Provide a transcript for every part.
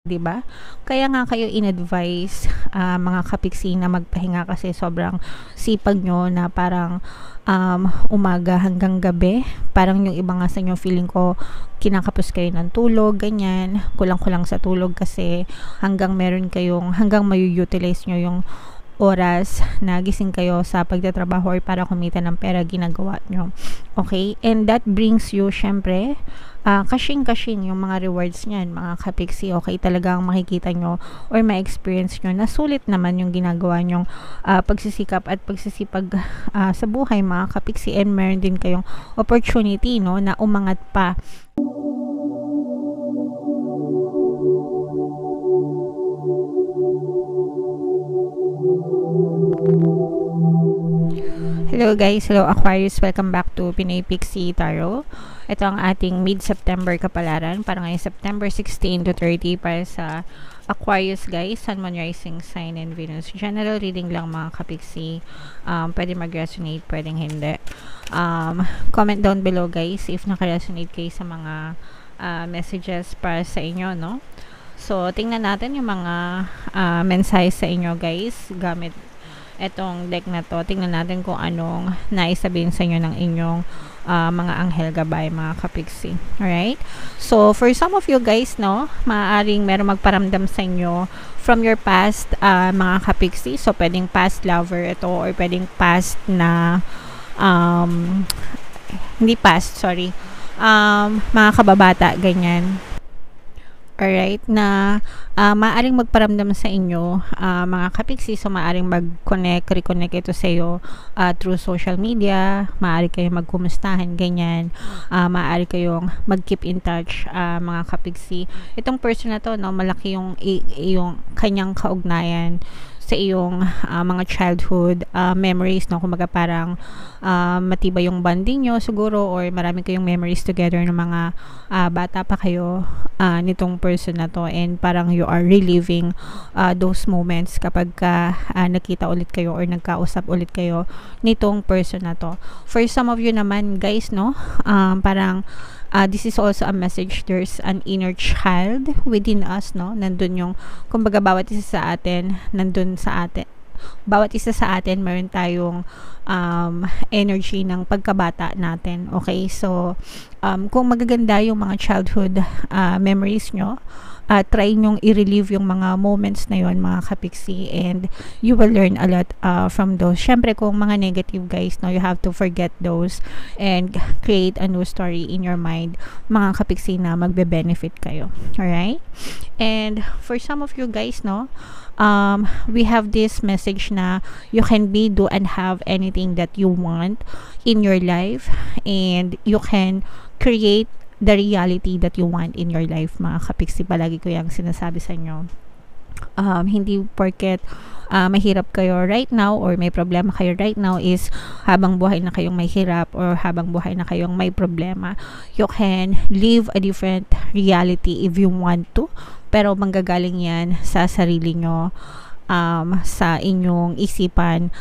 'di ba? Kaya nga kayo in-advise, mga kapiksi, na magpahinga kasi sobrang sipag nyo na parang umaga hanggang gabi. Parang yung iba nga sa inyo, feeling ko kinakapos kayo ng tulog, ganyan. Kulang-kulang sa tulog kasi hanggang mayu-utilize nyo yung oras na gising kayo sa pagtatrabaho or para kumita ng pera, ginagawa nyo. Okay? And that brings you, syempre, kashing-kashing yung mga rewards niyan, mga kapiksi. Okay, talagang makikita nyo or ma-experience nyo na sulit naman yung ginagawa nyong pagsisikap at pagsisipag sa buhay, mga kapiksi. And meron din kayong opportunity, no, na umangat pa. Hello guys, hello Aquarius, welcome back to Pinoy Pixie Tarot. Ito ang ating mid-September kapalaran para ngayong September 16 to 30 para sa Aquarius guys, Sun, Moon, Rising Sign, and Venus. General reading lang mga kapiksi. Pwede mag-resonate, pwedeng hindi. Comment down below guys if naka-resonate kayo sa mga messages para sa inyo, no? So, tingnan natin yung mga mensahe sa inyo guys gamit etong deck na to. Tingnan natin kung anong naisabihin sa inyo ng inyong mga anghel gabay, mga kapiksi. Alright? So, for some of you guys, no, maaaring meron magparamdam sa inyo from your past, mga kapiksi. So, pwedeng past lover ito or pwedeng past na hindi past, sorry. Mga kababata, ganyan. Alright, na maaaring magparamdam sa inyo, mga kapiksi. So, maaaring reconnect ito sa iyo through social media. Maaari kayong magkumustahan, ganyan. Maaari kayong mag-keep in touch, mga kapiksi. Itong person na to, no, malaki yung kanyang kaugnayan sa iyong mga childhood memories, no? Kumbaga parang matibay yung bonding nyo siguro, or marami kayong memories together ng mga bata pa kayo nitong person na to, and parang you are reliving those moments kapag nakita ulit kayo or nagkausap ulit kayo nitong person na to. For some of you naman guys, no, parang this is also a message. There's an inner child within us, no? Nandun yung, kumbaga, bawat isa sa atin meron tayong energy ng pagkabata natin. Okay? So, kung magaganda yung mga childhood memories nyo, try nyong i-relieve yung mga moments na yon, mga kapiksi, and you will learn a lot from those. Syempre, kung mga negative guys, no, you have to forget those and create a new story in your mind, mga kapiksi, na magbe-benefit kayo. Alright? And for some of you guys, no, we have this message na you can be, do, and have anything that you want in your life, and you can create the reality that you want in your life, mga kapiksi. Palagi ko yung sinasabi sa inyo. Hindi porket mahirap kayo right now or may problema kayo right now is habang buhay na kayong may hirap or habang buhay na kayong may problema. You can live a different reality if you want to, pero manggagaling yan sa sarili nyo, sa inyong isipan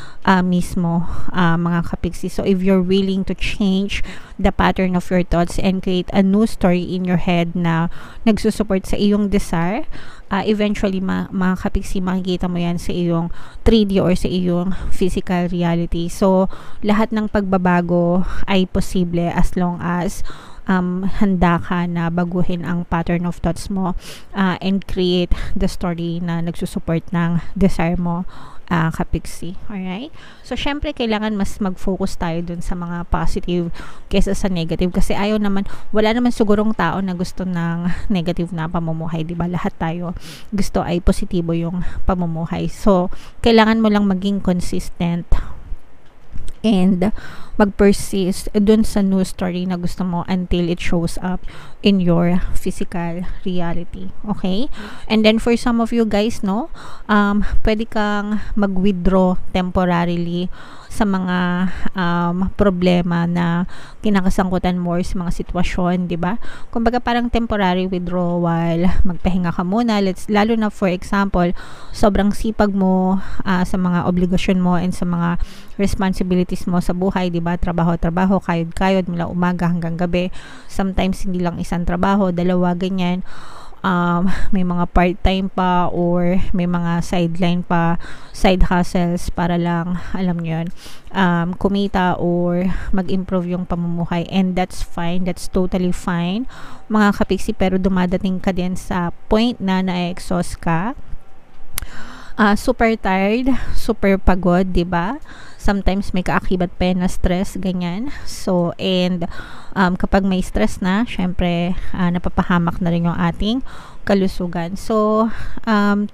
mismo, mga kapiksi. So, if you're willing to change the pattern of your thoughts and create a new story in your head na nagsusupport sa iyong desire, eventually, mga kapiksi, makikita mo yan sa iyong 3D or sa iyong physical reality. So, lahat ng pagbabago ay posible as long as handa ka na baguhin ang pattern of thoughts mo and create the story na nagsusupport ng desire mo, kapiksi. Alright? So, syempre, kailangan mas mag-focus tayo dun sa mga positive kesa sa negative, kasi wala naman sigurong tao na gusto ng negative na pamumuhay, diba? Lahat tayo gusto ay positibo yung pamumuhay. So, kailangan mo lang maging consistent and mag-persist dun sa new story na gusto mo until it shows up in your physical reality. Okay? And then for some of you guys, no, pwede kang mag-withdraw temporarily sa mga problema na kinakasangkutan mo sa mga sitwasyon, di ba? Kumbaga parang temporary withdrawal, magpahinga ka muna, lalo na for example, sobrang sipag mo sa mga obligasyon mo and sa mga responsibilities mo sa buhay, di ba? Trabaho, kayod mula umaga hanggang gabi. Sometimes hindi lang isang trabaho, dalawa, ganyan. may mga part-time pa or may mga sideline pa, side hustles para lang, alam nyo yun, kumita or mag-improve yung pamumuhay, and that's fine, that's totally fine mga kapiksi. Pero dumadating ka din sa point na na-exhaust ka, super tired, super pagod, 'di ba? Sometimes may kaakibat pa na stress, ganyan. So, and kapag may stress na, syempre napapahamak na rin yung ating kalusugan. So,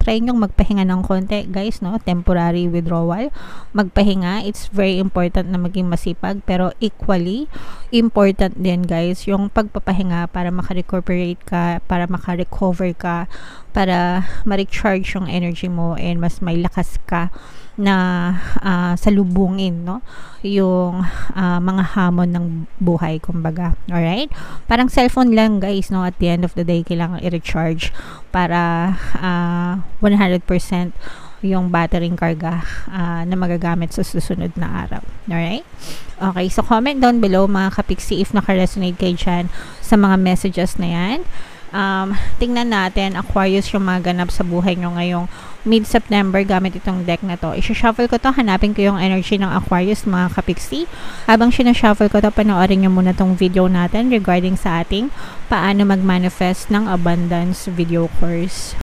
try nyong magpahinga ng konti, guys, no? Temporary withdrawal. Magpahinga, it's very important na maging masipag, pero equally important din, guys, yung pagpapahinga para makarecuperate ka, para makarecover ka, para ma-recharge yung energy mo and mas may lakas ka na salubungin, no, yung mga hamon ng buhay, kumbaga. Alright? Parang cellphone lang, guys, no, at the end of the day kailangan i-recharge para 100% yung battery karga na magagamit sa susunod na araw. Alright? Okay, so comment down below mga kapiksi if naka-resonate kayo dyan sa mga messages na yan. Tingnan natin, Aquarius, yung mga ganap sa buhay nyo ngayong mid-September gamit itong deck na to. I-shuffle ko to, hanapin ko yung energy ng Aquarius mga kapiksi. Habang sinashuffle ko to, panoorin nyo muna tong video natin regarding sa ating paano mag-manifest ng abundance video course.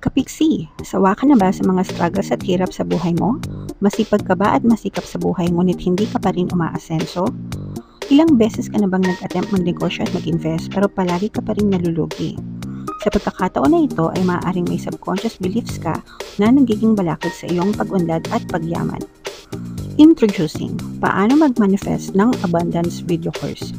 Kapiksi, sawa ka na ba sa mga struggles at hirap sa buhay mo? Masipag ka ba at masikap sa buhay ngunit hindi ka pa rin umaasenso? Ilang beses ka na bang nag-attempt magnegosyo at mag-invest pero palagi ka pa rin nalulugi? Sa pagkakataon na ito ay maaaring may subconscious beliefs ka na nagiging balakid sa iyong pag-unlad at pagyaman. Introducing, paano mag-manifest ng abundance video course.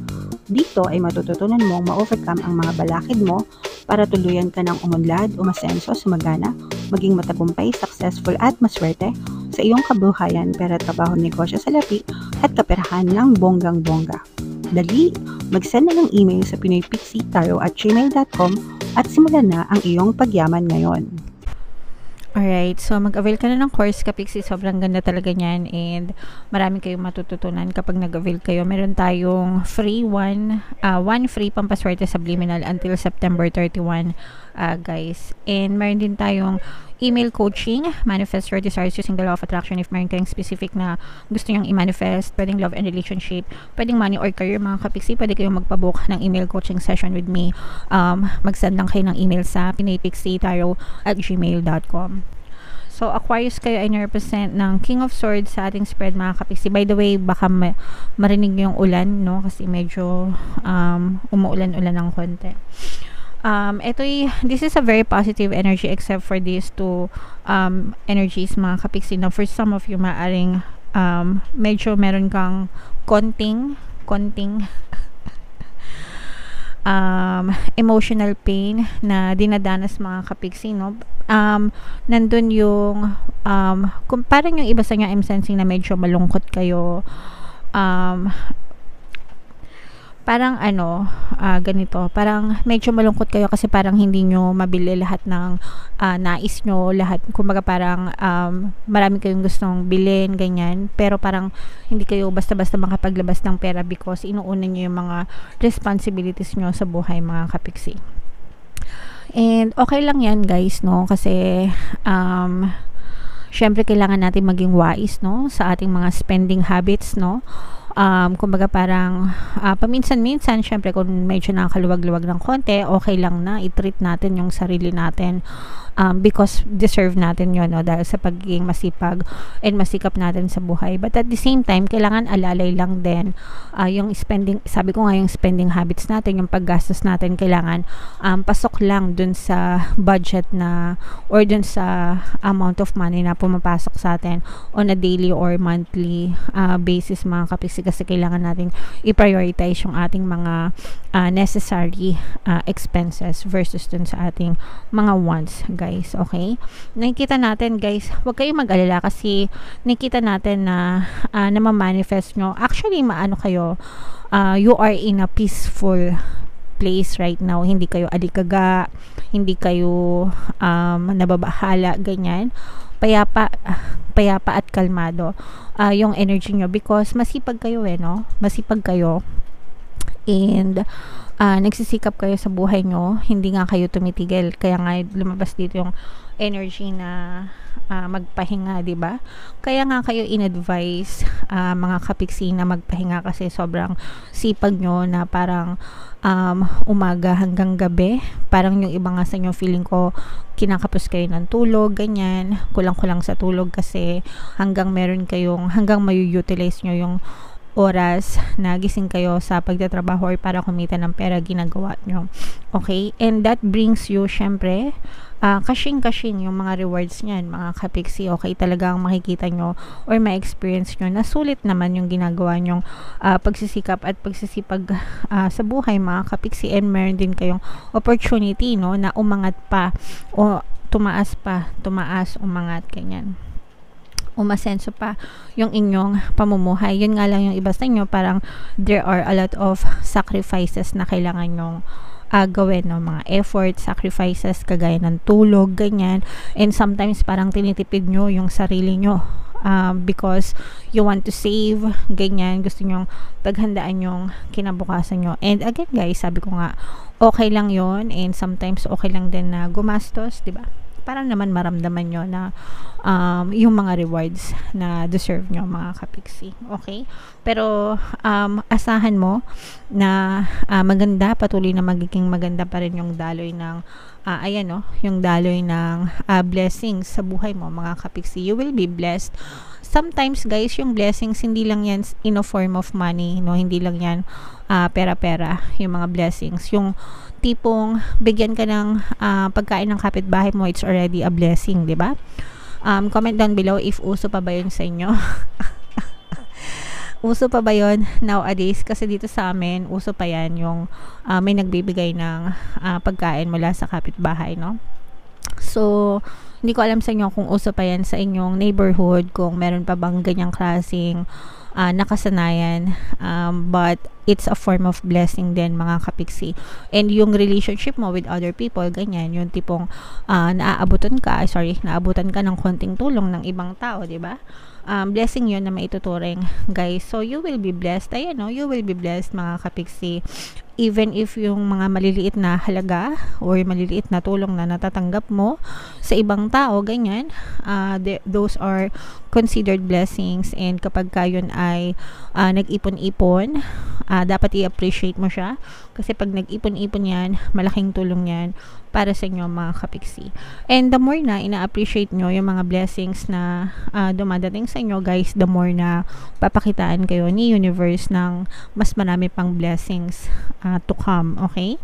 Dito ay matututunan mong ma-overcome ang mga balakid mo para tuluyan ka ng umunlad, umasenso, sumagana, maging matagumpay, successful at maswerte sa iyong kabuhayan, pera, trabaho, negosyo, salapi at kaperahan ng bonggang-bongga. Dali, mag-send na ng email sa pinoypixitaro@gmail.com at simulan na ang iyong pagyaman ngayon. Alright, so mag-avail ka na ng course, kapiksi. Sobrang ganda talaga niyan and marami kayong matututunan kapag nag-avail kayo. Meron tayong free one free pampaswerte subliminal until September 31, guys. And meron din tayong email coaching, manifest your desires using the law of attraction. If meron kayong specific na gusto nyong i-manifest, pwedeng love and relationship, pwedeng money or career, mga kapiksi, pwede kayong magpabook ng email coaching session with me. Mag-send lang kayo ng email sa pinoypixitaro@gmail.com. So, Aquarius, kayo ay na-represent ng King of Swords sa ating spread, mga kapiksi. By the way, baka marinig yung ulan, no? Kasi medyo umuulan-ulan ng konti. This is a very positive energy except for these two energies, mga kapiksi. Now, for some of you, maaring medyo meron kang konting emotional pain na dinadanas, mga kapiksi, no? Nandun yung kung parang yung iba sa inyo, I'm sensing na medyo malungkot kayo, parang ganito, parang medyo malungkot kayo kasi parang hindi nyo mabili lahat ng nais nyo, lahat, kumbaga parang marami kayong gustong bilhin, ganyan, pero parang hindi kayo basta-basta makapaglabas ng pera because inuuna nyo yung mga responsibilities nyo sa buhay, mga kapiksi. And okay lang yan, guys, no, kasi syempre kailangan natin maging wise, no, sa ating mga spending habits, no. Kumbaga parang paminsan-minsan, syempre kung medyo nakakaluwag-luwag ng konti, okay lang na i-treat natin yung sarili natin because deserve natin yun, no, dahil sa pagiging masipag and masikap natin sa buhay. But at the same time, kailangan alalay lang din yung spending, sabi ko nga, yung spending habits natin, yung paggastos natin, kailangan pasok lang dun sa budget na or dun sa amount of money na pumapasok sa atin on a daily or monthly basis, mga kapiksi, kasi kailangan natin i-prioritize yung ating mga necessary expenses versus dun sa ating mga wants, guys. Okay? Nakikita natin, guys, huwag kayong mag-alala kasi nakikita natin na namamanifest nyo. Actually, kayo, you are in a peaceful place right now. Hindi kayo alikaga, hindi kayo nababahala, ganyan. Payapa at kalmado yung energy nyo because masipag kayo, no? Masipag kayo. And nagsisikap kayo sa buhay nyo, hindi nga kayo tumitigil. Kaya nga lumabas dito yung energy na magpahinga, di ba? Kaya nga kayo in-advise mga kapiksi na magpahinga kasi sobrang sipag nyo na parang umaga hanggang gabi. Parang yung iba nga sa inyo, feeling ko kinakapos kayo ng tulog, ganyan. Kulang-kulang sa tulog kasi hanggang mayu-utilize nyo yung oras na gising kayo sa pagtatrabaho or para kumita ng pera, ginagawa nyo. Okay? And that brings you, syempre, kashing-kashing yung mga rewards niyan, mga kapiksi. Okay, talagang makikita nyo or ma-experience nyo na sulit naman yung ginagawa nyong pagsisikap at pagsisipag sa buhay, mga kapiksi. And meron din kayong opportunity, no, na umangat pa o tumaas, umangat, ganyan, umasenso pa yung inyong pamumuhay. Yun nga lang yung iba sa inyo, parang there are a lot of sacrifices na kailangan nyong gawin, no? Mga effort, sacrifices, kagaya ng tulog, ganyan. And sometimes parang tinitipid nyo yung sarili nyo because you want to save, ganyan. Gusto nyong paghandaan yung kinabukasan nyo. And again guys, sabi ko nga, okay lang yon, and sometimes okay lang din na gumastos, diba? Parang naman maramdaman nyo na yung mga rewards na deserve nyo, mga kapiksi. Okay? Pero asahan mo na maganda, patuloy na magiging maganda pa rin yung daloy ng ayan, no, yung daloy ng blessings sa buhay mo, mga kapiksi. You will be blessed. Sometimes guys, yung blessings hindi lang yan in a form of money, no? Hindi lang yan pera-pera, yung mga blessings. Yung tipong bigyan ka ng pagkain ng kapitbahay mo, it's already a blessing, di ba? Comment down below if uso pa ba yun sa inyo. Uso pa ba yun nowadays? Kasi dito sa amin, uso pa yan yung may nagbibigay ng pagkain mula sa kapitbahay, no? So, hindi ko alam sa inyo kung uso pa yan sa inyong neighborhood, kung meron pa bang ganyang klaseng nakasanayan, but it's a form of blessing din, mga kapiksi. And yung relationship mo with other people, ganyan, yung tipong naabutan ka ng konting tulong ng ibang tao, di ba? Blessing yun na maituturing, guys. So you will be blessed. Ayan, no, you will be blessed, mga kapiksi. Even if yung mga maliliit na halaga or maliliit na tulong na natatanggap mo sa ibang tao, ganyan, those are considered blessings. And kapag yun ay nag-ipon-ipon, dapat i-appreciate mo siya. Kasi pag nag-ipon-ipon yan, malaking tulong yan para sa inyo, mga kapiksi. And the more na ina-appreciate nyo yung mga blessings na dumadating sa inyo, guys, the more na papakitaan kayo ni universe ng mas marami pang blessings to come. Okay?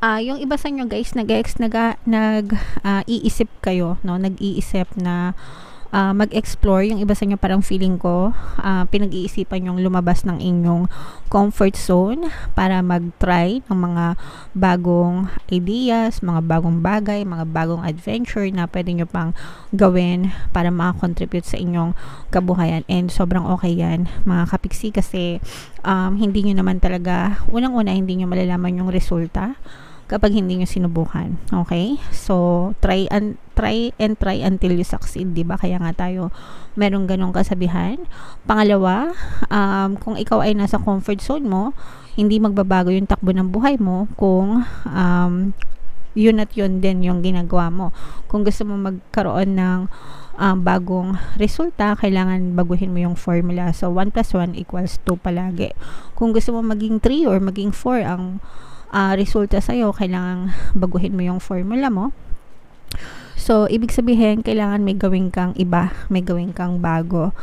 Yung iba sa inyo, guys, nag-iisip kayo, no? Nag-iisip na mag-explore. Yung iba sa inyo, parang feeling ko pinag-iisipan yung lumabas ng inyong comfort zone para mag-try ng mga bagong ideas, mga bagong bagay, mga bagong adventure na pwede nyo pang gawin para makakontribute sa inyong kabuhayan. And sobrang okay yan, mga kapiksi, kasi hindi nyo naman talaga, unang-una, hindi nyo malalaman yung resulta kapag hindi nyo sinubukan. Okay? So, try until you succeed, diba? Kaya nga tayo merong ganong kasabihan. Pangalawa, kung ikaw ay nasa comfort zone mo, hindi magbabago yung takbo ng buhay mo kung yun at yun din yung ginagawa mo. Kung gusto mo magkaroon ng bagong resulta, kailangan baguhin mo yung formula. So, 1 plus 1 equals 2 palagi. Kung gusto mo maging 3 or maging 4 ang resulta sa'yo, kailangan baguhin mo yung formula mo. So, ibig sabihin, kailangan may gawin kang iba, may gawin kang bago.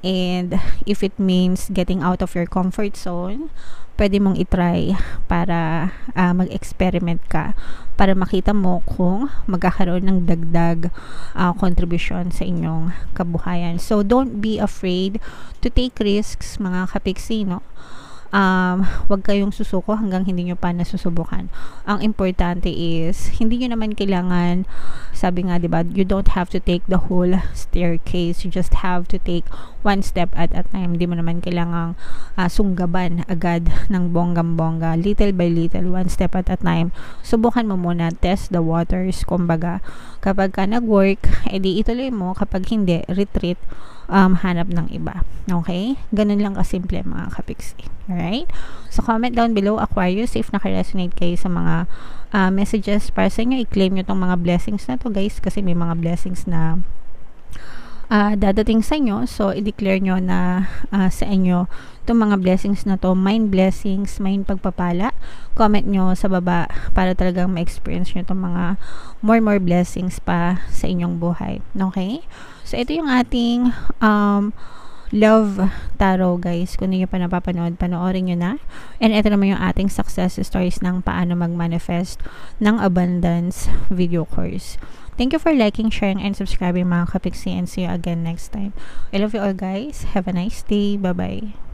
And if it means getting out of your comfort zone, pwede mong itry para mag-experiment ka, para makita mo kung magkakaroon ng dagdag contribution sa inyong kabuhayan. So, don't be afraid to take risks, mga kapiksi, no? Wag kayong susuko hanggang hindi nyo pa nasusubukan. Ang importante is, hindi nyo naman kailangan, sabi nga, diba, you don't have to take the whole staircase. You just have to take one step at a time. Hindi mo naman kailangang sunggaban agad ng bonggam-bongga. Little by little, one step at a time. Subukan mo muna, test the waters. Kumbaga, kapag ka nag-work, edi ituloy mo. Kapag hindi, retreat. hanap ng iba. Okay? Ganun lang kasimple mga kapiksi. Alright? So, comment down below, Aquarius, if naka-resonate kayo sa mga messages para sa inyo. I-claim nyo tong mga blessings na to, guys, kasi may mga blessings na dadating sa inyo. So, i-declare nyo na sa inyo itong mga blessings na to, mind blessings, mind pagpapala. Comment nyo sa baba para talagang ma-experience nyo itong mga more blessings pa sa inyong buhay. Okay? So, ito yung ating love tarot, guys. Kung hindi nyo pa napapanood, panoorin nyo na. And ito naman yung ating success stories ng paano mag-manifest ng abundance video course. Thank you for liking, sharing, and subscribing mga kapiksi, and see you again next time. I love you all, guys. Have a nice day. Bye-bye.